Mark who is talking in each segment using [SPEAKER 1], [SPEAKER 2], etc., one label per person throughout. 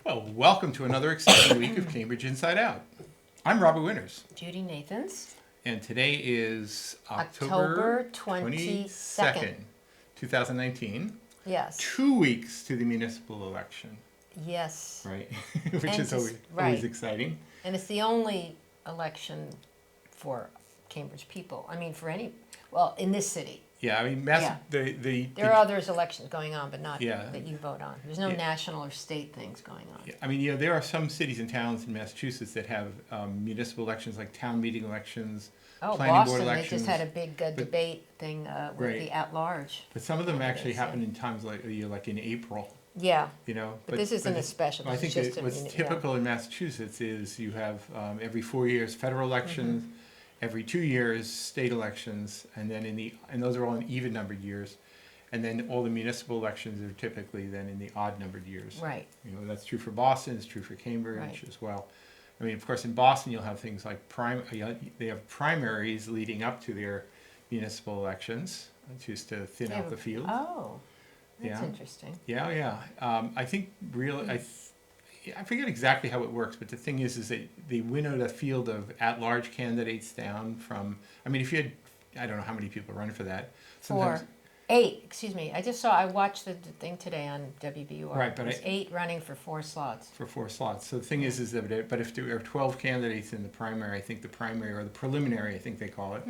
[SPEAKER 1] Well, welcome to another exciting week of Cambridge Inside Out. I'm Robert Winters,
[SPEAKER 2] Judy Nathans.
[SPEAKER 1] and today is
[SPEAKER 2] October
[SPEAKER 1] October
[SPEAKER 2] 22nd.
[SPEAKER 1] 2019.
[SPEAKER 2] Yes.
[SPEAKER 1] 2 weeks to the municipal election,
[SPEAKER 2] Yes.
[SPEAKER 1] right? Which
[SPEAKER 2] And
[SPEAKER 1] is always
[SPEAKER 2] right.
[SPEAKER 1] exciting.
[SPEAKER 2] And it's the only election for Cambridge people. I mean, for any, well, in this city.
[SPEAKER 1] Yeah, I mean,
[SPEAKER 2] Yeah. There are others elections going on, but not
[SPEAKER 1] Yeah.
[SPEAKER 2] that you vote on. There's no
[SPEAKER 1] Yeah.
[SPEAKER 2] national or state things going on.
[SPEAKER 1] I mean, there are some cities and towns in Massachusetts that have municipal elections, like town meeting elections,
[SPEAKER 2] Oh,
[SPEAKER 1] planning board
[SPEAKER 2] Boston, they
[SPEAKER 1] elections.
[SPEAKER 2] just had a big debate thing with
[SPEAKER 1] Right.
[SPEAKER 2] the at-large.
[SPEAKER 1] But some of them actually
[SPEAKER 2] candidates, yeah.
[SPEAKER 1] happen in times like in April.
[SPEAKER 2] Yeah,
[SPEAKER 1] But
[SPEAKER 2] this isn't a
[SPEAKER 1] it's-
[SPEAKER 2] special.
[SPEAKER 1] I
[SPEAKER 2] This
[SPEAKER 1] think
[SPEAKER 2] is just
[SPEAKER 1] that
[SPEAKER 2] a
[SPEAKER 1] what's typical in Massachusetts is you have every 4 years federal elections, every 2 years state elections, and then and those are all in even numbered years, and then all the municipal elections are typically then in the odd numbered years.
[SPEAKER 2] Right.
[SPEAKER 1] That's true for Boston. It's true for Cambridge
[SPEAKER 2] Right.
[SPEAKER 1] as well. I mean, of course, in Boston you'll have things like they have primaries leading up to their municipal elections, just to thin out the field.
[SPEAKER 2] Oh, that's
[SPEAKER 1] Yeah.
[SPEAKER 2] interesting.
[SPEAKER 1] Yeah. I think I forget exactly how it works, but the thing is that they winnowed a field of at-large candidates down from. I mean, if you had, I don't know how many people run for that. Sometimes,
[SPEAKER 2] 8, excuse me. I watched the thing today on WBUR.
[SPEAKER 1] Right, but
[SPEAKER 2] There's 8 running for 4 slots.
[SPEAKER 1] for 4 slots. So the thing is that, but if there are 12 candidates in the primary, I think the primary or the preliminary, I think they call it,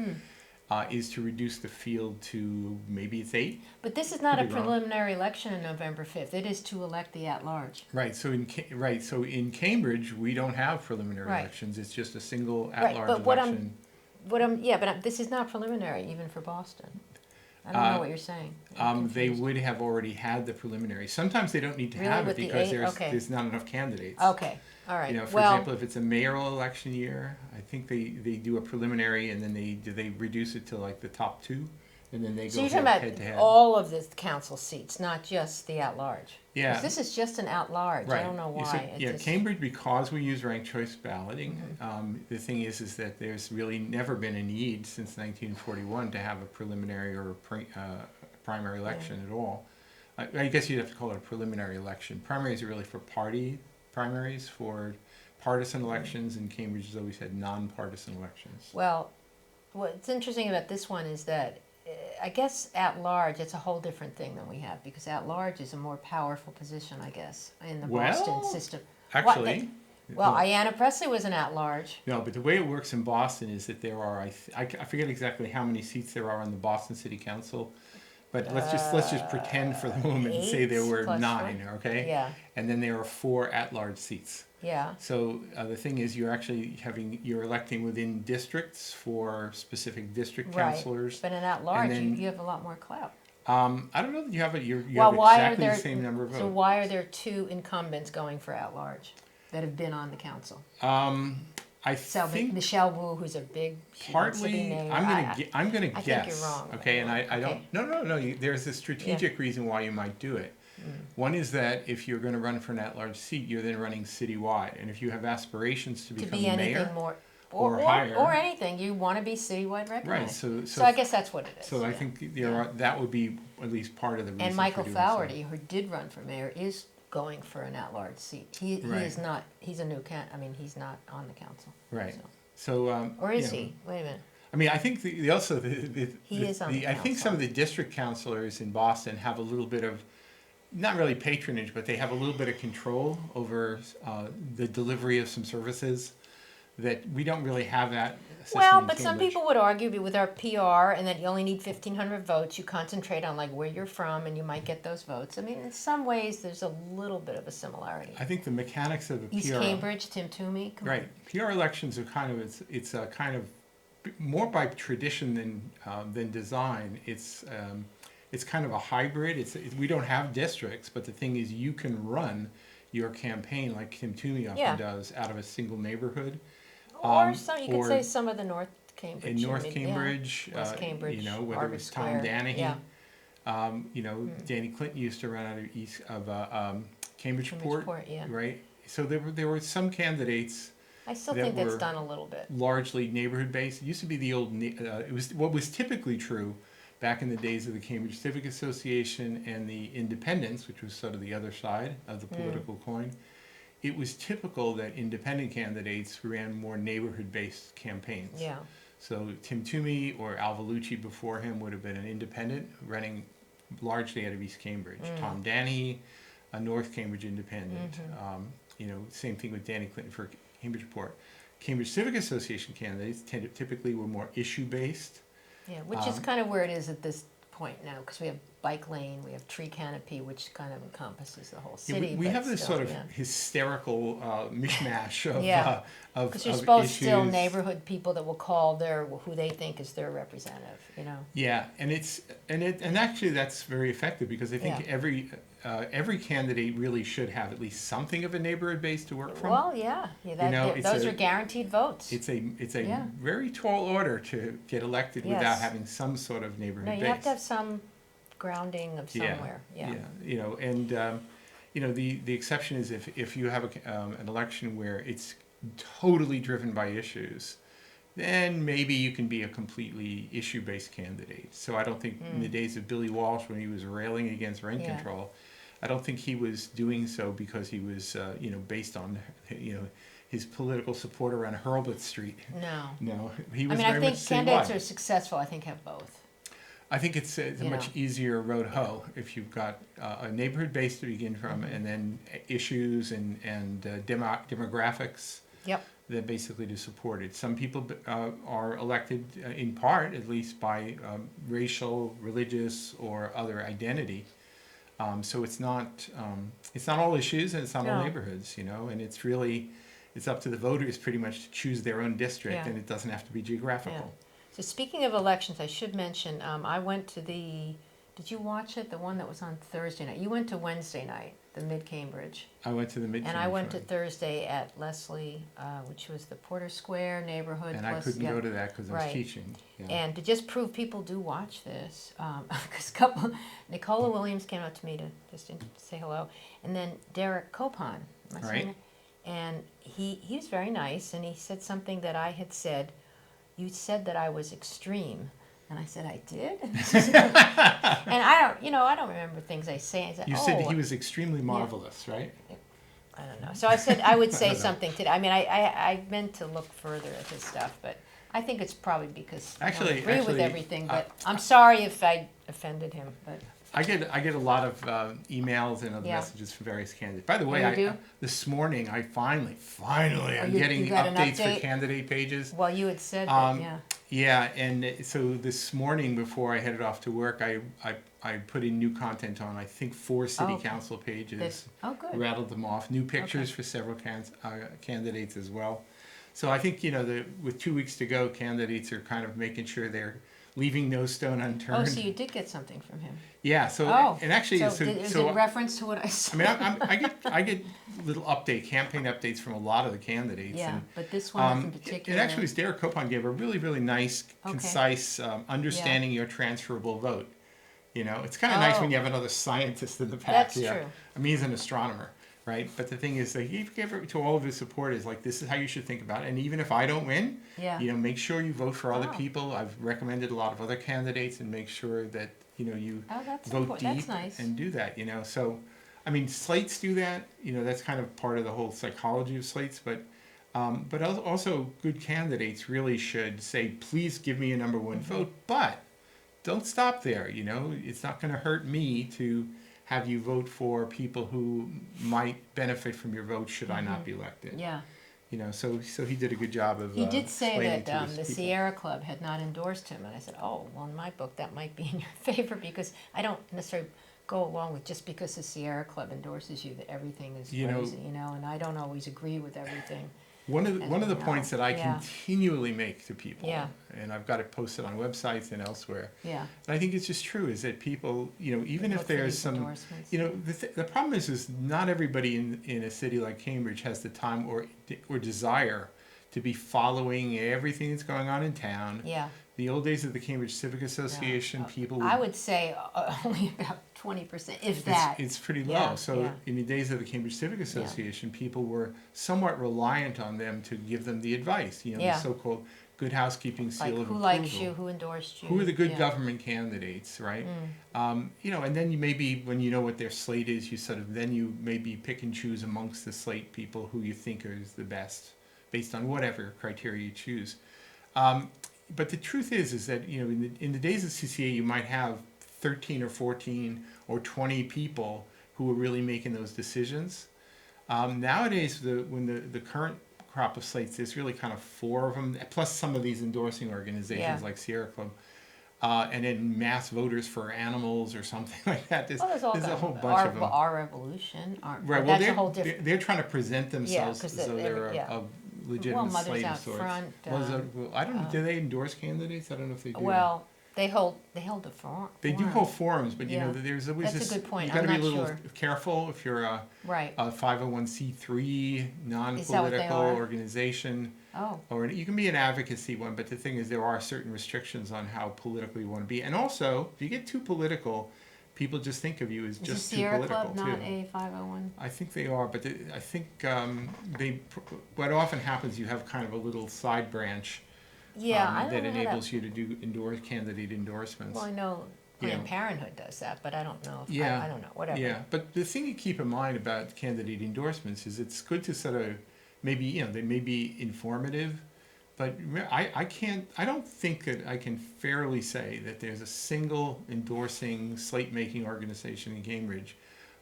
[SPEAKER 1] is to reduce the field to maybe it's 8.
[SPEAKER 2] But this is not a
[SPEAKER 1] Could be wrong.
[SPEAKER 2] preliminary election on November 5th. It is to elect the at-large.
[SPEAKER 1] Right. So in Cambridge, we don't have preliminary
[SPEAKER 2] Right.
[SPEAKER 1] elections. It's just a single
[SPEAKER 2] Right,
[SPEAKER 1] at-large
[SPEAKER 2] but
[SPEAKER 1] election.
[SPEAKER 2] this is not preliminary even for Boston. I don't know what you're saying. I'm
[SPEAKER 1] They
[SPEAKER 2] confused.
[SPEAKER 1] would have already had the preliminary. Sometimes they don't need to
[SPEAKER 2] Really,
[SPEAKER 1] have it
[SPEAKER 2] with the
[SPEAKER 1] because
[SPEAKER 2] 8? Okay.
[SPEAKER 1] there's not enough candidates.
[SPEAKER 2] Okay, all right.
[SPEAKER 1] For
[SPEAKER 2] Well,
[SPEAKER 1] example, if it's a mayoral election year, I think they do a preliminary and then they reduce it to like the top 2, and then they
[SPEAKER 2] so
[SPEAKER 1] go
[SPEAKER 2] you're talking
[SPEAKER 1] head
[SPEAKER 2] about
[SPEAKER 1] to head.
[SPEAKER 2] all of the council seats, not just the at-large. 'Cause
[SPEAKER 1] Yeah.
[SPEAKER 2] this is just an at-large. I don't know why.
[SPEAKER 1] So,
[SPEAKER 2] It just-
[SPEAKER 1] Cambridge, because we use ranked choice balloting, the thing is that there's really never been a need since 1941 to have a preliminary or primary election at all. I guess you'd have to call it a preliminary election. Primaries are really for party primaries, for partisan elections, and Cambridge has always had nonpartisan elections.
[SPEAKER 2] Well, what's interesting about this one is that I guess at large it's a whole different thing than we have, because at large is a more powerful position, I guess, in the Boston system.
[SPEAKER 1] Actually,
[SPEAKER 2] Well, Ayanna Pressley was an at large.
[SPEAKER 1] no, but the way it works in Boston is that there are I forget exactly how many seats there are on the Boston City Council, but let's just pretend for the moment and say there
[SPEAKER 2] 8
[SPEAKER 1] were
[SPEAKER 2] plus
[SPEAKER 1] 9,
[SPEAKER 2] one?
[SPEAKER 1] okay?
[SPEAKER 2] Yeah.
[SPEAKER 1] And then there are 4 at-large seats.
[SPEAKER 2] Yeah.
[SPEAKER 1] So the thing is, you're electing within districts for specific district councilors.
[SPEAKER 2] But in at large,
[SPEAKER 1] then-
[SPEAKER 2] you have a lot more clout.
[SPEAKER 1] I don't know that you have
[SPEAKER 2] Why are
[SPEAKER 1] exactly
[SPEAKER 2] there
[SPEAKER 1] the same number of votes.
[SPEAKER 2] So why are there 2 incumbents going for at large that have been on the council?
[SPEAKER 1] I
[SPEAKER 2] So
[SPEAKER 1] think
[SPEAKER 2] Michelle Wu, who's a big she wants to be
[SPEAKER 1] partly,
[SPEAKER 2] named.
[SPEAKER 1] I'm gonna
[SPEAKER 2] I
[SPEAKER 1] guess.
[SPEAKER 2] think you're wrong.
[SPEAKER 1] Okay, and I don't.
[SPEAKER 2] Okay.
[SPEAKER 1] No. There's a strategic reason why you might do it. One is that if you're going to run for an at-large seat, you're then running citywide, and if you have aspirations to
[SPEAKER 2] To
[SPEAKER 1] become
[SPEAKER 2] be anything
[SPEAKER 1] mayor,
[SPEAKER 2] more
[SPEAKER 1] or higher.
[SPEAKER 2] or anything, you want to be citywide recognized.
[SPEAKER 1] right?
[SPEAKER 2] So I guess that's what it is.
[SPEAKER 1] So I
[SPEAKER 2] yeah.
[SPEAKER 1] think that would be at least part of the reason.
[SPEAKER 2] And Michael
[SPEAKER 1] for doing
[SPEAKER 2] Flaherty, who did run for mayor, is going for an at-large seat. He
[SPEAKER 1] Right.
[SPEAKER 2] is not. He's a new he's not on the council.
[SPEAKER 1] So. Right.
[SPEAKER 2] So.
[SPEAKER 1] So.
[SPEAKER 2] Or is he? Wait a minute.
[SPEAKER 1] I mean, I think
[SPEAKER 2] He is on the
[SPEAKER 1] I think
[SPEAKER 2] council.
[SPEAKER 1] some of the district councilors in Boston have a little bit of, not really patronage, but they have a little bit of control over the delivery of some services that we don't really have that system
[SPEAKER 2] Well,
[SPEAKER 1] in
[SPEAKER 2] but some
[SPEAKER 1] Cambridge.
[SPEAKER 2] people would argue with our PR and that you only need 1,500 votes. You concentrate on like where you're from, and you might get those votes. I mean, in some ways, there's a little bit of a similarity.
[SPEAKER 1] I think the mechanics of the
[SPEAKER 2] East
[SPEAKER 1] PR,
[SPEAKER 2] Cambridge, Tim Toomey. Come on.
[SPEAKER 1] right? PR elections are kind of it's a kind of more by tradition than design. It's kind of a hybrid. We don't have districts, but the thing is, you can run your campaign like Tim Toomey often
[SPEAKER 2] Yeah.
[SPEAKER 1] does out of a single neighborhood.
[SPEAKER 2] Or
[SPEAKER 1] Um,
[SPEAKER 2] some, you could
[SPEAKER 1] or
[SPEAKER 2] say some of the North Cambridge.
[SPEAKER 1] in North
[SPEAKER 2] yeah.
[SPEAKER 1] Cambridge,
[SPEAKER 2] West Cambridge,
[SPEAKER 1] whether it
[SPEAKER 2] Harvard
[SPEAKER 1] was Tom
[SPEAKER 2] Square,
[SPEAKER 1] Danahy,
[SPEAKER 2] yeah.
[SPEAKER 1] Danny Clinton used to run out of Cambridgeport,
[SPEAKER 2] Cambridgeport, yeah.
[SPEAKER 1] right? So there were some candidates
[SPEAKER 2] I still
[SPEAKER 1] that
[SPEAKER 2] think that's
[SPEAKER 1] were
[SPEAKER 2] done a little bit.
[SPEAKER 1] largely neighborhood based. It used to be the old. It was what was typically true back in the days of the Cambridge Civic Association and the Independents, which was sort of the other side of the political coin, it was typical that independent candidates ran more neighborhood-based campaigns.
[SPEAKER 2] Yeah.
[SPEAKER 1] So Tim Toomey or Al Vellucci before him would have been an independent running largely out of East Cambridge. Tom Danny, a North Cambridge independent. Same thing with Danny Clinton for Cambridge Report. Cambridge Civic Association candidates typically were more issue-based.
[SPEAKER 2] Yeah, which is kind of where it is at this point now, because we have bike lane, we have tree canopy, which kind of encompasses the whole city.
[SPEAKER 1] We have this sort of hysterical mishmash of
[SPEAKER 2] because you're supposed
[SPEAKER 1] issues.
[SPEAKER 2] Still neighborhood people that will call who they think is their representative,
[SPEAKER 1] Yeah, and actually that's very effective, because I think every candidate really should have at least something of a neighborhood base to work from.
[SPEAKER 2] Well, those are guaranteed votes.
[SPEAKER 1] It's a very tall order to get elected without having some sort of neighborhood base.
[SPEAKER 2] No, you have to have some grounding of somewhere.
[SPEAKER 1] The exception is if you have an election where it's totally driven by issues, then maybe you can be a completely issue-based candidate. So I don't think in the days of Billy Walsh, when he was railing against rent control, I don't think he was doing so because he was based on his political support around Hurlbut Street. No, he was.
[SPEAKER 2] I think candidates are successful. I think have both.
[SPEAKER 1] I think it's a much easier road hoe if you've got a neighborhood base to begin from, and then issues and demographics that basically to support it. Some people are elected in part, at least, by racial, religious, or other identity. So it's not all issues, and it's not all neighborhoods, and it's up to the voters pretty much to choose their own district, and it doesn't have to be geographical.
[SPEAKER 2] Yeah. So speaking of elections, I should mention, I went to did you watch it? The one that was on Thursday night. You went to Wednesday night, the Mid-Cambridge.
[SPEAKER 1] I went to the Mid-Cambridge.
[SPEAKER 2] And I went to Thursday at Leslie, which was the Porter Square neighborhood.
[SPEAKER 1] And I couldn't go to that because I was teaching. Yeah.
[SPEAKER 2] And to just prove people do watch this, because Nicola Williams came out to me to just say hello. And then Derek Copon, my senior, and he was very nice, and he said something that I had said. You said that I was extreme, and I said I did. And I don't remember things I say. I said,
[SPEAKER 1] you said he was extremely marvelous, right?
[SPEAKER 2] I don't know. So I said I would say something today. I mean, I meant to look further at his stuff, but I think it's probably because I don't agree with everything. But I'm sorry if I offended him. But
[SPEAKER 1] I get a lot of emails and other messages from various candidates. By the way, this morning I finally I'm getting updates for candidate pages.
[SPEAKER 2] Well, you had said that,
[SPEAKER 1] Yeah, and so this morning before I headed off to work, I put in new content on, I think, 4 city council pages.
[SPEAKER 2] Good.
[SPEAKER 1] Rattled them off. New pictures for several candidates as well. So I think, with 2 weeks to go, candidates are kind of making sure they're leaving no stone unturned.
[SPEAKER 2] Oh, so you did get something from him?
[SPEAKER 1] Yeah. So and actually,
[SPEAKER 2] is it a reference to what I said?
[SPEAKER 1] I mean, I get little campaign updates from a lot of the candidates.
[SPEAKER 2] Yeah, but this one in particular.
[SPEAKER 1] It actually was Derek Copon gave a really, really nice, concise understanding your transferable vote. It's kind of nice when you have another scientist in the pack.
[SPEAKER 2] That's true.
[SPEAKER 1] I mean, he's an astronomer. Right, but the thing is that he gave it to all of his supporters, like, this is how you should think about it. And even if I don't win, make sure you vote for other people. I've recommended a lot of other candidates, and make sure that you vote deep and do that. So, I mean, slates do that. That's kind of part of the whole psychology of slates. But also good candidates really should say, please give me a number one vote, but don't stop there. It's not going to hurt me to have you vote for people who might benefit from your vote should I not be elected.
[SPEAKER 2] Yeah.
[SPEAKER 1] So he did a good job of
[SPEAKER 2] He did say that the
[SPEAKER 1] people.
[SPEAKER 2] Sierra Club had not endorsed him, and I said, oh, well, in my book that might be in your favor, because I don't necessarily go along with just because the Sierra Club endorses you that everything is crazy, and I don't always agree with everything.
[SPEAKER 1] One of the points that I continually make to people, and I've got it posted on websites and elsewhere, and I think it's just true, is that people, even if there's some, the problem is not everybody in a city like Cambridge has the time or desire to be following everything that's going on in town. Yeah. The old days of the Cambridge Civic Association, people would,
[SPEAKER 2] I would say only about 20%, if that.
[SPEAKER 1] It's pretty low. In the days of the Cambridge Civic Association, people were somewhat reliant on them to give them the advice, the so-called good housekeeping seal
[SPEAKER 2] Like
[SPEAKER 1] of
[SPEAKER 2] who
[SPEAKER 1] approval.
[SPEAKER 2] likes you, who endorsed you.
[SPEAKER 1] Who are the good
[SPEAKER 2] yeah.
[SPEAKER 1] government candidates, right? And then you maybe, when you know what their slate is, then you maybe pick and choose amongst the slate people who you think is the best, based on whatever criteria you choose. But the truth is that, in the days of CCA, you might have 13 or 14 or 20 people who are really making those decisions. Nowadays, when the current crop of slates, there's really kind of 4 of them, plus some of these endorsing organizations like Sierra Club, and then mass voters for animals or something like that. There's a whole bunch of them.
[SPEAKER 2] Our Revolution.
[SPEAKER 1] Right. Well,
[SPEAKER 2] that's a whole different.
[SPEAKER 1] They're trying to present themselves
[SPEAKER 2] 'cause
[SPEAKER 1] as though they're a legitimate
[SPEAKER 2] Mothers
[SPEAKER 1] slate of
[SPEAKER 2] Out
[SPEAKER 1] sorts.
[SPEAKER 2] Front.
[SPEAKER 1] I don't. Do they endorse candidates? I don't know if they do.
[SPEAKER 2] Well, they hold the forum.
[SPEAKER 1] They do hold forums, but
[SPEAKER 2] Yeah.
[SPEAKER 1] there's always
[SPEAKER 2] That's a good point.
[SPEAKER 1] You got to be
[SPEAKER 2] I'm
[SPEAKER 1] a
[SPEAKER 2] not
[SPEAKER 1] little
[SPEAKER 2] sure.
[SPEAKER 1] careful if you're a
[SPEAKER 2] Right.
[SPEAKER 1] 501c3 non-political
[SPEAKER 2] Is that what they are?
[SPEAKER 1] organization.
[SPEAKER 2] Oh.
[SPEAKER 1] Or you can be an advocacy one, but the thing is, there are certain restrictions on how political you want to be. And also, if you get too political, people just think of you as
[SPEAKER 2] Is
[SPEAKER 1] just
[SPEAKER 2] the
[SPEAKER 1] too
[SPEAKER 2] Sierra
[SPEAKER 1] political
[SPEAKER 2] Club
[SPEAKER 1] too.
[SPEAKER 2] not a 501?
[SPEAKER 1] I think they are, but I think what often happens, you have kind of a little side branch
[SPEAKER 2] Yeah, I don't
[SPEAKER 1] that
[SPEAKER 2] know how
[SPEAKER 1] enables you to do candidate endorsements.
[SPEAKER 2] Well, I know
[SPEAKER 1] You
[SPEAKER 2] Planned
[SPEAKER 1] know.
[SPEAKER 2] Parenthood does that, but I don't know.
[SPEAKER 1] Yeah.
[SPEAKER 2] I don't know. Whatever.
[SPEAKER 1] Yeah, but the thing you keep in mind about candidate endorsements is it's good to sort of maybe, they may be informative, but I don't think that I can fairly say that there's a single endorsing slate making organization in Cambridge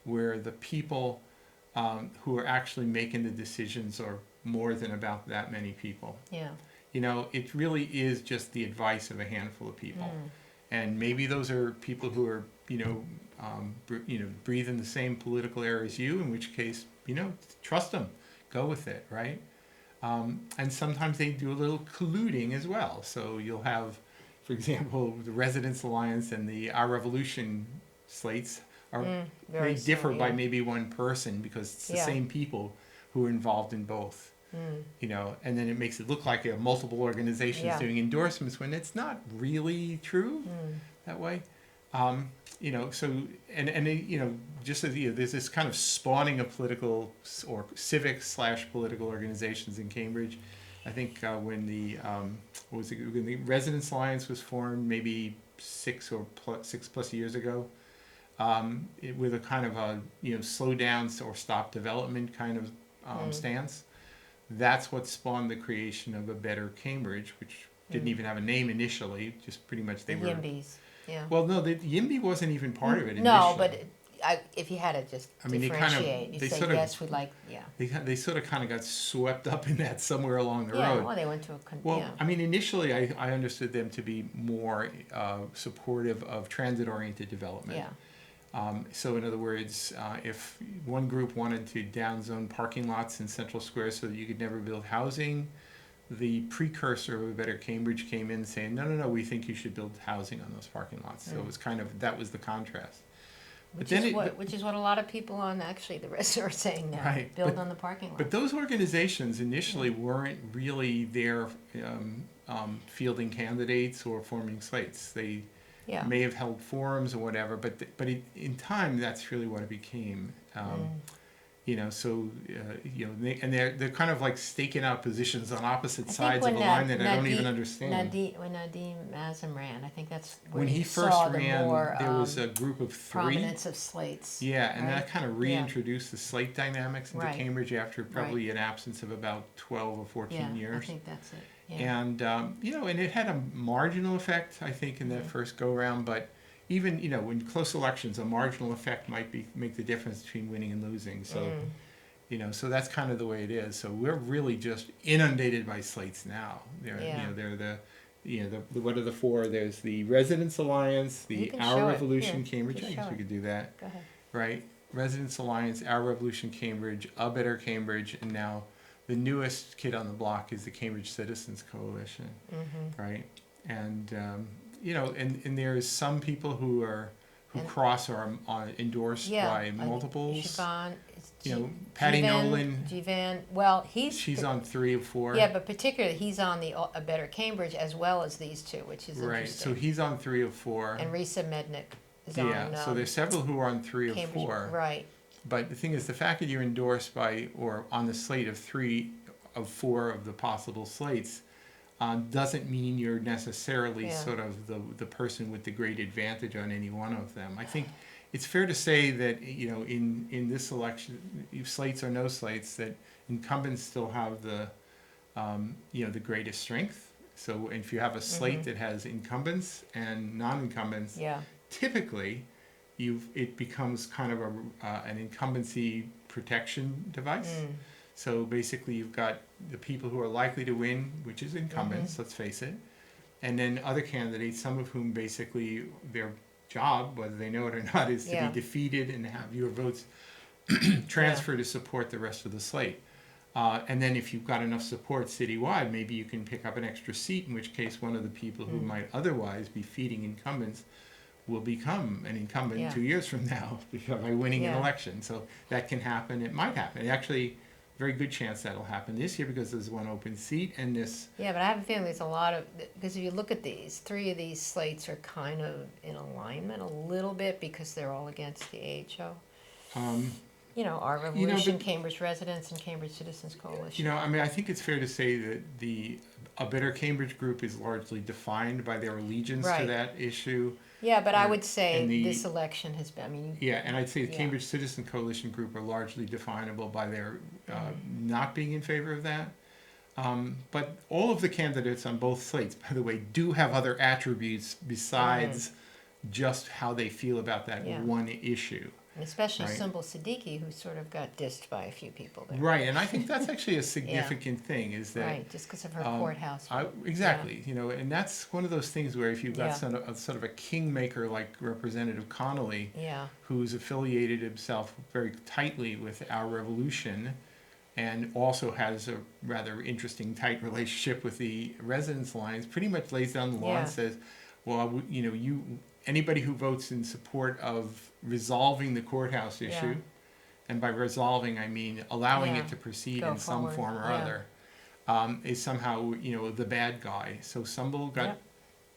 [SPEAKER 1] where the people who are actually making the decisions are more than about that many people.
[SPEAKER 2] Yeah.
[SPEAKER 1] It really is just the advice of a handful of people. And maybe those are people who are, breathe in the same political air as you, in which case, trust them, go with it, right? And sometimes they do a little colluding as well. So you'll have, for example, the Residents Alliance and the Our Revolution slates they differ by maybe one person because it's the same people who are involved in both. And then it makes it look like you have multiple organizations doing endorsements when it's not really true that way. So just as there's this kind of spawning of political or civic / political organizations in Cambridge. I think when when the Residents Alliance was formed, maybe 6 plus years ago, with a kind of a slow down or stop development kind of stance. That's what spawned the creation of a Better Cambridge, which didn't even have a name initially. Just pretty much they were.
[SPEAKER 2] Yimbys. Yeah.
[SPEAKER 1] Well, no, the YIMBY wasn't even part of it initially.
[SPEAKER 2] No, but if you had to just
[SPEAKER 1] they
[SPEAKER 2] differentiate, you say
[SPEAKER 1] sort of-
[SPEAKER 2] yes, we'd like,
[SPEAKER 1] They sort of kind of got swept up in that somewhere along the
[SPEAKER 2] Yeah,
[SPEAKER 1] road.
[SPEAKER 2] well, they went to a,
[SPEAKER 1] Well, I mean, initially I understood them to be more supportive of transit-oriented development.
[SPEAKER 2] yeah,
[SPEAKER 1] So in other words, if one group wanted to downzone parking lots in Central Square so that you could never build housing, the precursor of a Better Cambridge came in saying, no, we think you should build housing on those parking lots. So it was that was the contrast.
[SPEAKER 2] which is what a lot of people on actually the rest are saying now.
[SPEAKER 1] Right,
[SPEAKER 2] Build on the parking lot.
[SPEAKER 1] But those organizations initially weren't really there fielding candidates or forming slates. They may have held forums or whatever, but in time, that's really what it became. They're kind of like staking out positions on opposite sides of a line that I don't even understand.
[SPEAKER 2] When Nadim Azam ran, I think that's
[SPEAKER 1] When he
[SPEAKER 2] saw
[SPEAKER 1] first
[SPEAKER 2] the
[SPEAKER 1] ran,
[SPEAKER 2] more,
[SPEAKER 1] there was a group of 3.
[SPEAKER 2] prominence of slates.
[SPEAKER 1] Yeah, and
[SPEAKER 2] right?
[SPEAKER 1] that kind of reintroduced the slate dynamics into
[SPEAKER 2] Right.
[SPEAKER 1] Cambridge after probably an absence of about 12 or 14 years.
[SPEAKER 2] I think that's it. Yeah.
[SPEAKER 1] And, and it had a marginal effect, I think, in that first go-round, but even, in close elections, a marginal effect might make the difference between winning and losing. So, so that's kind of the way it is. So we're really just inundated by slates now. They're what are the 4? There's the Residents Alliance,
[SPEAKER 2] You
[SPEAKER 1] the
[SPEAKER 2] can
[SPEAKER 1] Our
[SPEAKER 2] show it.
[SPEAKER 1] Revolution
[SPEAKER 2] Here,
[SPEAKER 1] Cambridge.
[SPEAKER 2] just
[SPEAKER 1] I guess
[SPEAKER 2] show
[SPEAKER 1] we
[SPEAKER 2] it.
[SPEAKER 1] could do that,
[SPEAKER 2] Go ahead.
[SPEAKER 1] right? Residents Alliance, Our Revolution Cambridge, A Better Cambridge, and now the newest kid on the block is the Cambridge Citizens Coalition, right? And and there's some people who cross or are endorsed by multiples.
[SPEAKER 2] Siobhan,
[SPEAKER 1] Patty Nolan.
[SPEAKER 2] Jivan. Well,
[SPEAKER 1] She's on 3 of 4.
[SPEAKER 2] Yeah, but particularly he's on the A Better Cambridge as well as these two, which is
[SPEAKER 1] right.
[SPEAKER 2] interesting.
[SPEAKER 1] So he's on 3 of 4.
[SPEAKER 2] And Risa Mednick is
[SPEAKER 1] yeah.
[SPEAKER 2] on.
[SPEAKER 1] So there's several who are on 3 of
[SPEAKER 2] Cambridge,
[SPEAKER 1] 4.
[SPEAKER 2] right?
[SPEAKER 1] But the thing is, the fact that you're endorsed by or on the slate of 3 of 4 of the possible slates, doesn't mean you're necessarily
[SPEAKER 2] Yeah.
[SPEAKER 1] sort of the person with the great advantage on any one of them. I think it's fair to say that, in this election, slates or no slates, that incumbents still have the greatest strength. So if you have a slate that has incumbents and non-incumbents,
[SPEAKER 2] Yeah.
[SPEAKER 1] typically it becomes kind of an incumbency protection device. So basically you've got the people who are likely to win, which is incumbents, let's face it, and then other candidates, some of whom basically their job, whether they know it or not, is to
[SPEAKER 2] Yeah.
[SPEAKER 1] be defeated and have your votes transfer to support the rest of the slate. And then if you've got enough support citywide, maybe you can pick up an extra seat, in which case one of the people who might otherwise be feeding incumbents will become an incumbent
[SPEAKER 2] Yeah.
[SPEAKER 1] 2 years from now by winning an
[SPEAKER 2] Yeah.
[SPEAKER 1] election. So that can happen. It might happen. Actually, very good chance that'll happen this year because there's one open seat and this.
[SPEAKER 2] Yeah, but I have a feeling there's a lot of, because if you look at these, 3 of these slates are kind of in alignment a little bit because they're all against the AHO. Our Revolution,
[SPEAKER 1] but-
[SPEAKER 2] Cambridge Residents, and Cambridge Citizens Coalition.
[SPEAKER 1] I think it's fair to say that a Better Cambridge group is largely defined by their allegiance to
[SPEAKER 2] Right.
[SPEAKER 1] that issue.
[SPEAKER 2] Yeah, but I would say
[SPEAKER 1] and the-
[SPEAKER 2] this election has been,
[SPEAKER 1] Yeah, and I'd say the
[SPEAKER 2] Yeah.
[SPEAKER 1] Cambridge Citizen Coalition group are largely definable by their not being in favor of that. But all of the candidates on both slates, by the way, do have other attributes besides just how they feel about that
[SPEAKER 2] Yeah.
[SPEAKER 1] one issue.
[SPEAKER 2] and especially
[SPEAKER 1] Right.
[SPEAKER 2] Symbol Siddiqui, who sort of got dissed by a few people there.
[SPEAKER 1] Right, and I think that's actually a significant thing, is that
[SPEAKER 2] Right, just because of her courthouse.
[SPEAKER 1] exactly, and that's one of those things where if you've got
[SPEAKER 2] Yeah.
[SPEAKER 1] sort of a kingmaker like Representative Connolly,
[SPEAKER 2] Yeah,
[SPEAKER 1] who's affiliated himself very tightly with Our Revolution, and also has a rather interesting tight relationship with the Residence Alliance, pretty much lays down the law
[SPEAKER 2] Yeah.
[SPEAKER 1] and says, well, anybody who votes in support of resolving the courthouse issue,
[SPEAKER 2] Yeah.
[SPEAKER 1] and by resolving I mean allowing
[SPEAKER 2] Yeah.
[SPEAKER 1] it to proceed
[SPEAKER 2] Go
[SPEAKER 1] in some
[SPEAKER 2] forward,
[SPEAKER 1] form or
[SPEAKER 2] yeah.
[SPEAKER 1] other, is somehow the bad guy. So Sumbul got
[SPEAKER 2] Yep.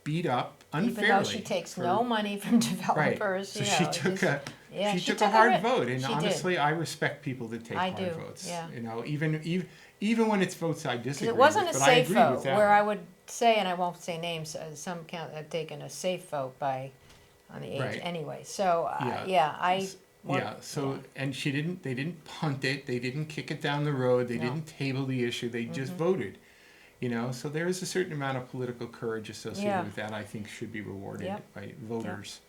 [SPEAKER 1] beat up unfairly.
[SPEAKER 2] even though she takes no money from
[SPEAKER 1] Right.
[SPEAKER 2] developers.
[SPEAKER 1] So she took a
[SPEAKER 2] yeah,
[SPEAKER 1] she took a hard vote, and
[SPEAKER 2] she did.
[SPEAKER 1] honestly, I respect people that take
[SPEAKER 2] I
[SPEAKER 1] hard
[SPEAKER 2] do,
[SPEAKER 1] votes.
[SPEAKER 2] yeah.
[SPEAKER 1] Even when it's votes I
[SPEAKER 2] 'Cause
[SPEAKER 1] disagree
[SPEAKER 2] it wasn't
[SPEAKER 1] with,
[SPEAKER 2] a
[SPEAKER 1] but I
[SPEAKER 2] safe
[SPEAKER 1] agree with
[SPEAKER 2] vote,
[SPEAKER 1] that
[SPEAKER 2] where
[SPEAKER 1] one.
[SPEAKER 2] I would say, and I won't say names, some count have taken a safe vote on the age
[SPEAKER 1] Right.
[SPEAKER 2] anyway. So
[SPEAKER 1] Yeah.
[SPEAKER 2] I want-
[SPEAKER 1] Yeah. So and they didn't punt it. They didn't kick it down the road. They
[SPEAKER 2] No.
[SPEAKER 1] didn't table the issue. They just voted. So there is a certain amount of political courage associated
[SPEAKER 2] Yeah.
[SPEAKER 1] with that. I think should be rewarded
[SPEAKER 2] Yep.
[SPEAKER 1] by voters.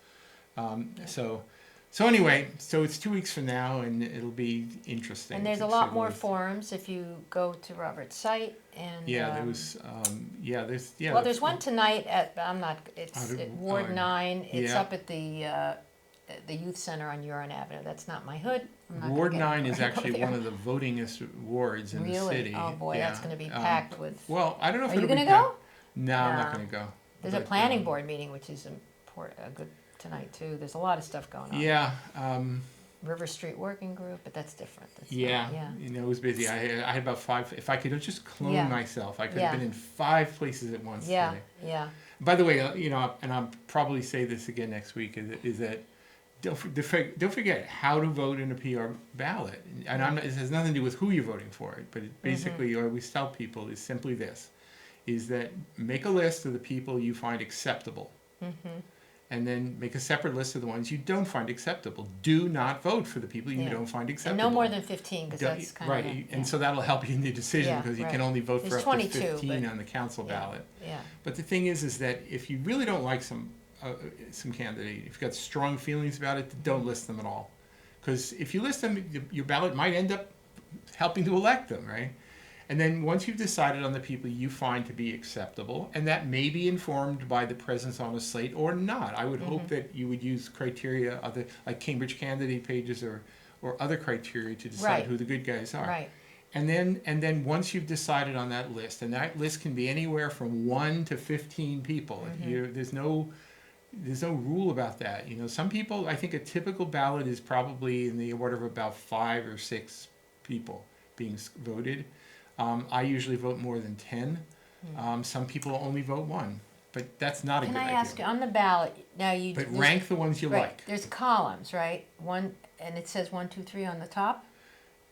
[SPEAKER 1] So anyway, so it's 2 weeks from now, and it'll be interesting.
[SPEAKER 2] And there's
[SPEAKER 1] to
[SPEAKER 2] a
[SPEAKER 1] say
[SPEAKER 2] lot
[SPEAKER 1] the
[SPEAKER 2] more
[SPEAKER 1] least.
[SPEAKER 2] forums if you go to Robert's site and.
[SPEAKER 1] Yeah, there was.
[SPEAKER 2] Well, there's one tonight it's
[SPEAKER 1] Out
[SPEAKER 2] at
[SPEAKER 1] of-
[SPEAKER 2] Ward 9. It's
[SPEAKER 1] yeah.
[SPEAKER 2] up at the youth center on Huron Avenue. That's not my hood. I'm not
[SPEAKER 1] Ward
[SPEAKER 2] gonna get
[SPEAKER 1] 9 is
[SPEAKER 2] go
[SPEAKER 1] actually
[SPEAKER 2] there.
[SPEAKER 1] one of the votingest wards in the
[SPEAKER 2] Really?
[SPEAKER 1] city.
[SPEAKER 2] Oh boy,
[SPEAKER 1] Yeah.
[SPEAKER 2] that's going to be packed with.
[SPEAKER 1] Well, I don't know if
[SPEAKER 2] Are you
[SPEAKER 1] it'll be
[SPEAKER 2] going to go?
[SPEAKER 1] packed. No, I'm not
[SPEAKER 2] Nah.
[SPEAKER 1] going to go.
[SPEAKER 2] There's a
[SPEAKER 1] But,
[SPEAKER 2] planning board meeting, which is good tonight too. There's a lot of stuff going on.
[SPEAKER 1] Yeah,
[SPEAKER 2] River Street Working Group, but that's different. That's
[SPEAKER 1] yeah.
[SPEAKER 2] yeah.
[SPEAKER 1] It was busy. I had about 5. If I could just clone
[SPEAKER 2] Yeah.
[SPEAKER 1] myself, I could
[SPEAKER 2] Yeah.
[SPEAKER 1] have been in 5 places at once
[SPEAKER 2] Yeah.
[SPEAKER 1] today.
[SPEAKER 2] Yeah.
[SPEAKER 1] By the way, and I'll probably say this again next week, is that don't forget how to vote in a PR ballot. And it has nothing to do with who you're voting for, but it basically, I always tell people, is simply this, is that make a list of the people you find acceptable. And then make a separate list of the ones you don't find acceptable. Do not vote for the people you
[SPEAKER 2] Yeah.
[SPEAKER 1] don't find
[SPEAKER 2] And
[SPEAKER 1] acceptable.
[SPEAKER 2] no more than 15, because that's kind
[SPEAKER 1] right,
[SPEAKER 2] of
[SPEAKER 1] and so that'll help you in your decision
[SPEAKER 2] Yeah,
[SPEAKER 1] because you
[SPEAKER 2] right.
[SPEAKER 1] can only vote for
[SPEAKER 2] There's
[SPEAKER 1] up
[SPEAKER 2] 22,
[SPEAKER 1] to 15
[SPEAKER 2] but-
[SPEAKER 1] on the council ballot.
[SPEAKER 2] Yeah.
[SPEAKER 1] But the thing is that if you really don't like some candidate, if you've got strong feelings about it, don't list them at all. Because if you list them, your ballot might end up helping to elect them, right? And then once you've decided on the people you find to be acceptable, and that may be informed by the presence on a slate or not. I would hope that you would use criteria, like Cambridge candidate pages or other criteria to decide
[SPEAKER 2] Right.
[SPEAKER 1] who the good guys are.
[SPEAKER 2] Right.
[SPEAKER 1] And then once you've decided on that list, and that list can be anywhere from 1 to 15 people. There's no rule about that. Some people, I think a typical ballot is probably in the order of about 5 or 6 people being voted. I usually vote more than 10. Some people only vote 1, but that's not a
[SPEAKER 2] Can
[SPEAKER 1] good
[SPEAKER 2] I
[SPEAKER 1] idea.
[SPEAKER 2] ask you, on the ballot, now you.
[SPEAKER 1] But
[SPEAKER 2] there's-
[SPEAKER 1] rank the ones you
[SPEAKER 2] right,
[SPEAKER 1] like.
[SPEAKER 2] There's columns, right? And it says 1, 2, 3 on the top?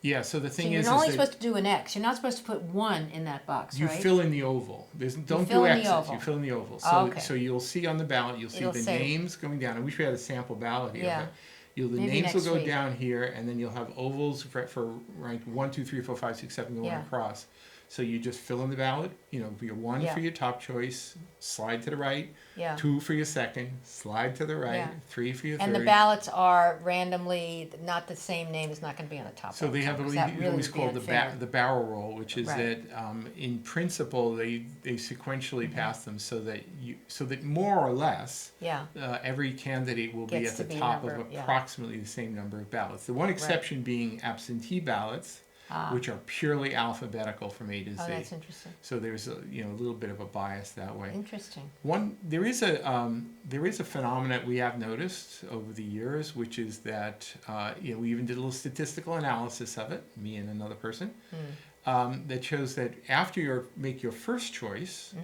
[SPEAKER 1] Yeah, so the
[SPEAKER 2] So
[SPEAKER 1] thing
[SPEAKER 2] you're
[SPEAKER 1] is
[SPEAKER 2] only
[SPEAKER 1] that
[SPEAKER 2] supposed to do an X. You're not supposed to put 1 in that box,
[SPEAKER 1] you
[SPEAKER 2] right?
[SPEAKER 1] fill in the oval. Don't
[SPEAKER 2] fill
[SPEAKER 1] do
[SPEAKER 2] in the
[SPEAKER 1] X's.
[SPEAKER 2] oval.
[SPEAKER 1] You fill in the oval.
[SPEAKER 2] Oh,
[SPEAKER 1] So
[SPEAKER 2] okay.
[SPEAKER 1] so you'll see on the ballot, you'll see
[SPEAKER 2] It'll
[SPEAKER 1] the
[SPEAKER 2] say-
[SPEAKER 1] names going down. I wish we had a sample ballot here.
[SPEAKER 2] Yeah.
[SPEAKER 1] But the
[SPEAKER 2] Maybe
[SPEAKER 1] names will
[SPEAKER 2] next
[SPEAKER 1] go
[SPEAKER 2] week.
[SPEAKER 1] down here, and then you'll have ovals for ranked 1, 2, 3, 4, 5, 6, 7 going
[SPEAKER 2] Yeah.
[SPEAKER 1] across. So you just fill in the ballot. Your 1
[SPEAKER 2] Yeah.
[SPEAKER 1] for your top choice, slide to the right.
[SPEAKER 2] Yeah.
[SPEAKER 1] 2 for your second, slide to the right.
[SPEAKER 2] Yeah.
[SPEAKER 1] 3 for your
[SPEAKER 2] And
[SPEAKER 1] third.
[SPEAKER 2] the ballots are randomly, not the same name is not going to be on the top.
[SPEAKER 1] So
[SPEAKER 2] all the
[SPEAKER 1] they have
[SPEAKER 2] time,
[SPEAKER 1] what
[SPEAKER 2] 'cause that
[SPEAKER 1] we
[SPEAKER 2] really
[SPEAKER 1] always
[SPEAKER 2] would be
[SPEAKER 1] call
[SPEAKER 2] unfair.
[SPEAKER 1] the barrel roll, which is
[SPEAKER 2] Right.
[SPEAKER 1] that in principle they sequentially
[SPEAKER 2] Mm-hmm.
[SPEAKER 1] pass them so that more or less
[SPEAKER 2] Yeah.
[SPEAKER 1] every candidate will be
[SPEAKER 2] Gets
[SPEAKER 1] at
[SPEAKER 2] to
[SPEAKER 1] the
[SPEAKER 2] be
[SPEAKER 1] top
[SPEAKER 2] number-
[SPEAKER 1] of
[SPEAKER 2] yeah.
[SPEAKER 1] approximately the same number of ballots. The one exception being absentee ballots, which are purely alphabetical from A to Z.
[SPEAKER 2] Oh, that's interesting.
[SPEAKER 1] So there's a little bit of a bias that way.
[SPEAKER 2] Interesting.
[SPEAKER 1] There is a phenomenon we have noticed over the years, which is that we even did a little statistical analysis of it, me and another person, that shows that after you make your first choice,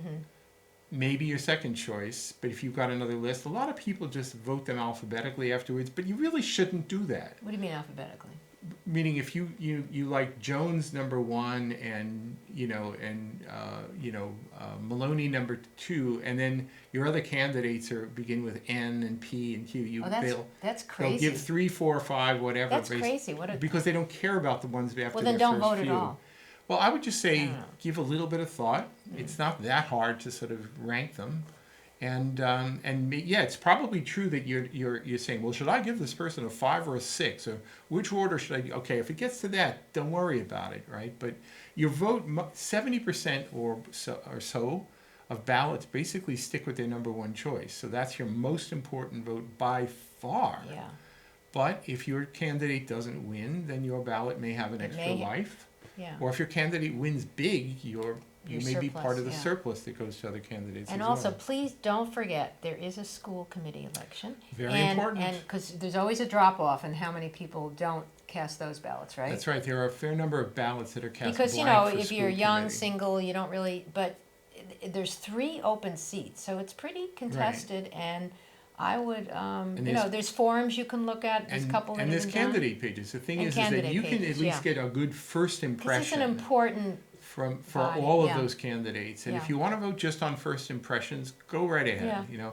[SPEAKER 1] maybe your second choice, but if you've got another list, a lot of people just vote them alphabetically afterwards. But you really shouldn't do that.
[SPEAKER 2] What do you mean alphabetically?
[SPEAKER 1] Meaning, if you like Jones number 1 and Maloney number 2, and then your other candidates begin with N and P and Q,
[SPEAKER 2] that's
[SPEAKER 1] they'll
[SPEAKER 2] crazy.
[SPEAKER 1] give 3, 4, 5, whatever.
[SPEAKER 2] That's crazy.
[SPEAKER 1] Because they don't care about the ones after
[SPEAKER 2] Well, then
[SPEAKER 1] their
[SPEAKER 2] don't
[SPEAKER 1] first
[SPEAKER 2] vote at
[SPEAKER 1] few.
[SPEAKER 2] all.
[SPEAKER 1] Well, I would just
[SPEAKER 2] I
[SPEAKER 1] say
[SPEAKER 2] don't know.
[SPEAKER 1] give a little bit of thought. It's not that hard to sort of rank them. And it's probably true that you're saying, well, should I give this person a 5 or a 6, or which order should I? Okay, if it gets to that, don't worry about it, right? But your vote, 70% or so of ballots basically stick with their number 1 choice. So that's your most important vote by far.
[SPEAKER 2] Yeah.
[SPEAKER 1] But if your candidate doesn't win, then your ballot may have an extra life.
[SPEAKER 2] Yeah.
[SPEAKER 1] Or if your candidate wins big, you may be
[SPEAKER 2] surplus,
[SPEAKER 1] part of the
[SPEAKER 2] yeah.
[SPEAKER 1] surplus that goes to other candidates
[SPEAKER 2] And
[SPEAKER 1] as
[SPEAKER 2] also,
[SPEAKER 1] well.
[SPEAKER 2] please don't forget, there is a school committee election.
[SPEAKER 1] Very important.
[SPEAKER 2] And because there's always a drop-off in how many people don't cast those ballots, right?
[SPEAKER 1] That's right. There are a fair number of ballots that are cast
[SPEAKER 2] Because,
[SPEAKER 1] blank for
[SPEAKER 2] if
[SPEAKER 1] school
[SPEAKER 2] you're young,
[SPEAKER 1] committee.
[SPEAKER 2] single, you don't really, but there's 3 open seats, so it's pretty contested, and I would, there's forums you can look at, there's a couple that
[SPEAKER 1] and
[SPEAKER 2] have
[SPEAKER 1] there's
[SPEAKER 2] been done.
[SPEAKER 1] candidate pages. The thing
[SPEAKER 2] And
[SPEAKER 1] is that
[SPEAKER 2] candidate
[SPEAKER 1] you can
[SPEAKER 2] pages,
[SPEAKER 1] at least
[SPEAKER 2] yeah.
[SPEAKER 1] get a good first
[SPEAKER 2] This is
[SPEAKER 1] impression
[SPEAKER 2] an important,
[SPEAKER 1] for
[SPEAKER 2] body,
[SPEAKER 1] all of
[SPEAKER 2] yeah.
[SPEAKER 1] those candidates. And
[SPEAKER 2] Yeah.
[SPEAKER 1] if you want to vote just on first impressions, go right ahead.
[SPEAKER 2] Yeah.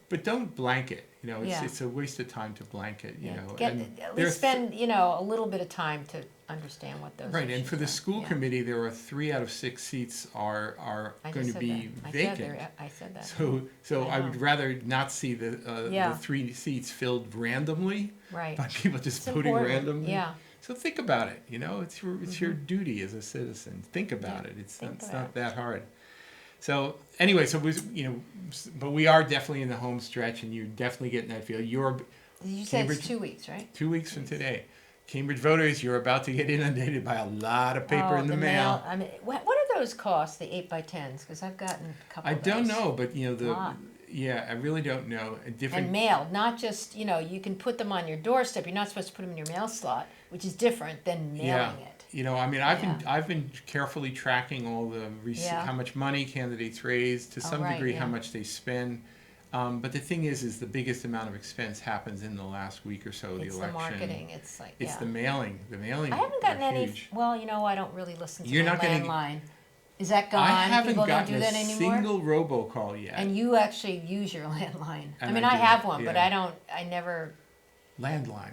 [SPEAKER 1] But don't blanket.
[SPEAKER 2] Yeah.
[SPEAKER 1] It's a waste of time to blanket.
[SPEAKER 2] at
[SPEAKER 1] there's
[SPEAKER 2] least spend, a little bit of time to understand what those
[SPEAKER 1] Right, and
[SPEAKER 2] issues
[SPEAKER 1] for the
[SPEAKER 2] are.
[SPEAKER 1] school
[SPEAKER 2] Yeah.
[SPEAKER 1] committee, there are 3 out of 6 seats are
[SPEAKER 2] I
[SPEAKER 1] going
[SPEAKER 2] just
[SPEAKER 1] to
[SPEAKER 2] said
[SPEAKER 1] be
[SPEAKER 2] that.
[SPEAKER 1] vacant.
[SPEAKER 2] I said that.
[SPEAKER 1] So
[SPEAKER 2] I
[SPEAKER 1] I
[SPEAKER 2] know.
[SPEAKER 1] would rather not see the
[SPEAKER 2] Yeah.
[SPEAKER 1] 3 seats filled randomly
[SPEAKER 2] Right.
[SPEAKER 1] by people just
[SPEAKER 2] It's
[SPEAKER 1] voting
[SPEAKER 2] important,
[SPEAKER 1] randomly.
[SPEAKER 2] yeah.
[SPEAKER 1] So think about it. It's your duty as a citizen. Think about
[SPEAKER 2] Yeah,
[SPEAKER 1] it. It's
[SPEAKER 2] think about
[SPEAKER 1] not
[SPEAKER 2] it.
[SPEAKER 1] that hard. So anyway, but we are definitely in the home stretch, and you're definitely getting that feel.
[SPEAKER 2] You said
[SPEAKER 1] Cambridge-
[SPEAKER 2] it's 2 weeks, right?
[SPEAKER 1] 2 weeks from today. Cambridge voters, you're about to get inundated by a lot of paper
[SPEAKER 2] Oh,
[SPEAKER 1] in the mail.
[SPEAKER 2] I mean, what do those cost, the 8x10s? Because I've gotten a couple
[SPEAKER 1] I
[SPEAKER 2] of
[SPEAKER 1] don't
[SPEAKER 2] those.
[SPEAKER 1] know, but
[SPEAKER 2] Lot.
[SPEAKER 1] I really don't know.
[SPEAKER 2] And mailed, not just, you can put them on your doorstep. You're not supposed to put them in your mail slot, which is different than mailing it.
[SPEAKER 1] I've been carefully tracking all the
[SPEAKER 2] Yeah.
[SPEAKER 1] how much money candidates raise, to some
[SPEAKER 2] right,
[SPEAKER 1] degree how
[SPEAKER 2] yeah.
[SPEAKER 1] much they spend. But the thing is the biggest amount of expense happens in the last week or so of the
[SPEAKER 2] It's
[SPEAKER 1] election.
[SPEAKER 2] the marketing. It's like,
[SPEAKER 1] It's
[SPEAKER 2] yeah.
[SPEAKER 1] the mailing. The mailing.
[SPEAKER 2] I haven't gotten
[SPEAKER 1] are
[SPEAKER 2] any.
[SPEAKER 1] huge.
[SPEAKER 2] Well, I don't really listen to
[SPEAKER 1] You're
[SPEAKER 2] my
[SPEAKER 1] not gonna-
[SPEAKER 2] landline. Is that gone?
[SPEAKER 1] I haven't
[SPEAKER 2] People don't
[SPEAKER 1] gotten
[SPEAKER 2] do
[SPEAKER 1] a
[SPEAKER 2] that anymore.
[SPEAKER 1] single robocall yet.
[SPEAKER 2] And you actually use your landline. I
[SPEAKER 1] And
[SPEAKER 2] mean,
[SPEAKER 1] I
[SPEAKER 2] I
[SPEAKER 1] do,
[SPEAKER 2] have one, but
[SPEAKER 1] yeah.
[SPEAKER 2] I never.
[SPEAKER 1] Landline.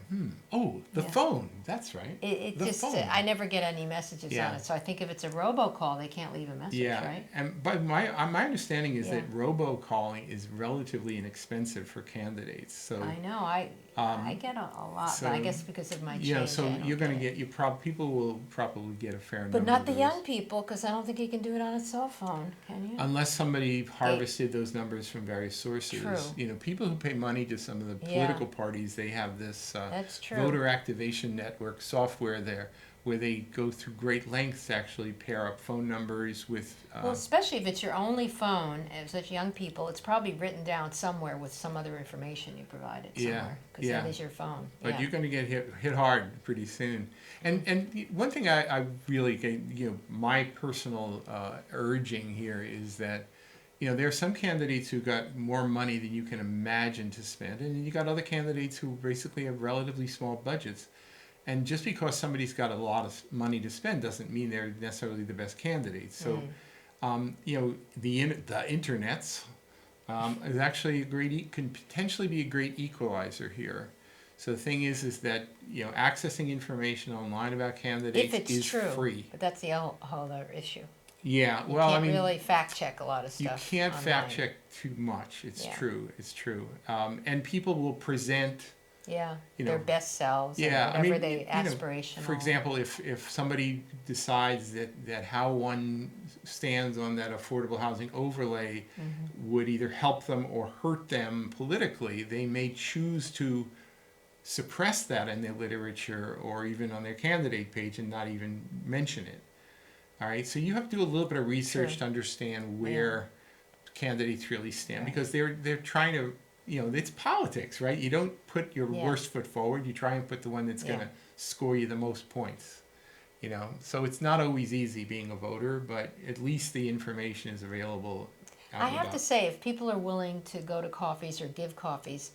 [SPEAKER 1] Oh, the
[SPEAKER 2] Yeah.
[SPEAKER 1] phone. That's right.
[SPEAKER 2] It
[SPEAKER 1] The
[SPEAKER 2] just.
[SPEAKER 1] phone.
[SPEAKER 2] I never get any messages
[SPEAKER 1] Yeah.
[SPEAKER 2] on it. So I think if it's a robocall, they can't leave a message,
[SPEAKER 1] Yeah,
[SPEAKER 2] right?
[SPEAKER 1] but my understanding is
[SPEAKER 2] Yeah.
[SPEAKER 1] that robocalling is relatively inexpensive for candidates. So
[SPEAKER 2] I know. I get a lot,
[SPEAKER 1] so,
[SPEAKER 2] but I guess because of my change.
[SPEAKER 1] so
[SPEAKER 2] I don't
[SPEAKER 1] you're going to
[SPEAKER 2] get it.
[SPEAKER 1] people will probably get a fair number.
[SPEAKER 2] But not
[SPEAKER 1] of
[SPEAKER 2] the
[SPEAKER 1] those.
[SPEAKER 2] young people, because I don't think you can do it on a cell phone, can you?
[SPEAKER 1] Unless somebody harvested those numbers from various sources.
[SPEAKER 2] True.
[SPEAKER 1] People who pay money to some of the
[SPEAKER 2] Yeah.
[SPEAKER 1] political parties, they have this
[SPEAKER 2] That's true.
[SPEAKER 1] voter activation network software there, where they go through great lengths to actually pair up phone numbers with.
[SPEAKER 2] Well, especially if it's your only phone, as such young people, it's probably written down somewhere with some other information you provided somewhere. Because
[SPEAKER 1] yeah.
[SPEAKER 2] that is your phone.
[SPEAKER 1] But
[SPEAKER 2] yeah.
[SPEAKER 1] you're going to get hit hard pretty soon. And one thing I really get, my personal urging here is that, there are some candidates who got more money than you can imagine to spend, and you got other candidates who basically have relatively small budgets. And just because somebody's got a lot of money to spend doesn't mean they're necessarily the best candidate. So, the internets is actually can potentially be a great equalizer here. So the thing is that accessing information online about candidates
[SPEAKER 2] If it's
[SPEAKER 1] is
[SPEAKER 2] true,
[SPEAKER 1] free.
[SPEAKER 2] but that's the whole other issue.
[SPEAKER 1] Yeah,
[SPEAKER 2] You
[SPEAKER 1] well,
[SPEAKER 2] can't really fact check a lot of
[SPEAKER 1] you
[SPEAKER 2] stuff.
[SPEAKER 1] can't
[SPEAKER 2] online.
[SPEAKER 1] fact check too much. It's
[SPEAKER 2] Yeah.
[SPEAKER 1] true. It's true. And people will present.
[SPEAKER 2] Yeah,
[SPEAKER 1] You
[SPEAKER 2] their
[SPEAKER 1] know,
[SPEAKER 2] best selves.
[SPEAKER 1] Yeah,
[SPEAKER 2] and
[SPEAKER 1] I mean,
[SPEAKER 2] whatever they aspirational.
[SPEAKER 1] for example, if somebody decides that how one stands on that affordable housing overlay would either help them or hurt them politically, they may choose to suppress that in their literature or even on their candidate page and not even mention it. All right, so you have to do a little bit of research
[SPEAKER 2] True.
[SPEAKER 1] to understand where candidates really stand,
[SPEAKER 2] Right.
[SPEAKER 1] because they're trying to, it's politics, right? You don't put your
[SPEAKER 2] Yeah.
[SPEAKER 1] worst foot forward. You try and put the one that's going
[SPEAKER 2] Yeah.
[SPEAKER 1] to score you the most points. So it's not always easy being a voter, but at least the information is available.
[SPEAKER 2] I have to say, if people are willing to go to coffees or give coffees,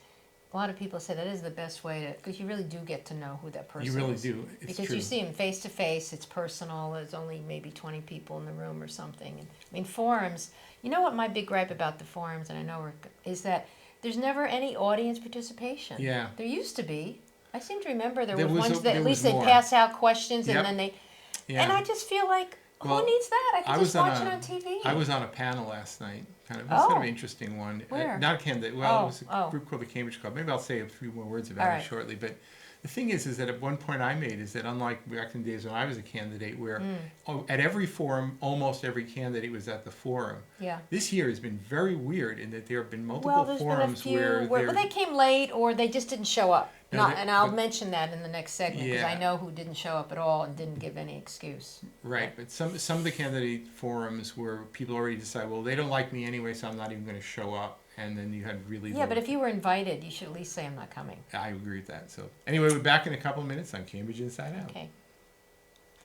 [SPEAKER 2] a lot of people say that is the best way to, because you really do get to know who that person
[SPEAKER 1] You really
[SPEAKER 2] is.
[SPEAKER 1] do. It's
[SPEAKER 2] Because
[SPEAKER 1] true.
[SPEAKER 2] you see them face to face, it's personal, there's only maybe 20 people in the room or something. And, I mean, forums, you know what my big gripe about the forums, and I know is that there's never any audience participation.
[SPEAKER 1] Yeah.
[SPEAKER 2] There used to be. I seem to remember there
[SPEAKER 1] There
[SPEAKER 2] was
[SPEAKER 1] was
[SPEAKER 2] ones
[SPEAKER 1] a-
[SPEAKER 2] that
[SPEAKER 1] there
[SPEAKER 2] at least
[SPEAKER 1] was
[SPEAKER 2] they'd
[SPEAKER 1] more.
[SPEAKER 2] pass out questions
[SPEAKER 1] Yep.
[SPEAKER 2] and then they,
[SPEAKER 1] Yeah.
[SPEAKER 2] and I just feel like,
[SPEAKER 1] Well,
[SPEAKER 2] who needs that? I
[SPEAKER 1] I
[SPEAKER 2] can
[SPEAKER 1] was
[SPEAKER 2] just
[SPEAKER 1] on
[SPEAKER 2] watch
[SPEAKER 1] a-
[SPEAKER 2] it on TV.
[SPEAKER 1] I was on a panel last night. It was kind of an interesting one.
[SPEAKER 2] Where?
[SPEAKER 1] Not a candidate. Well, it was a
[SPEAKER 2] Oh.
[SPEAKER 1] group called the Cambridge Club. Maybe I'll say a few more words about
[SPEAKER 2] All
[SPEAKER 1] it
[SPEAKER 2] right.
[SPEAKER 1] shortly. But the thing is that at one point I made is that unlike back in the days when I was a candidate, where at every forum, almost every candidate was at the forum.
[SPEAKER 2] Yeah.
[SPEAKER 1] This year has been very weird in that there have been multiple
[SPEAKER 2] Well, there's been a
[SPEAKER 1] forums
[SPEAKER 2] few
[SPEAKER 1] where
[SPEAKER 2] well, they came late or they just didn't show up.
[SPEAKER 1] No,
[SPEAKER 2] And I'll
[SPEAKER 1] but-
[SPEAKER 2] mention that in the next segment because
[SPEAKER 1] Yeah.
[SPEAKER 2] I know who didn't show up at all and didn't give any excuse.
[SPEAKER 1] Right, but some of the candidate forums where people already decide, well, they don't like me anyway, so I'm not even going to show up, and then you had really
[SPEAKER 2] Yeah,
[SPEAKER 1] low-
[SPEAKER 2] but if you were invited, you should at least say I'm not coming.
[SPEAKER 1] I agree with that. So anyway, we're back in a couple of minutes on Cambridge Inside Out.
[SPEAKER 2] Okay.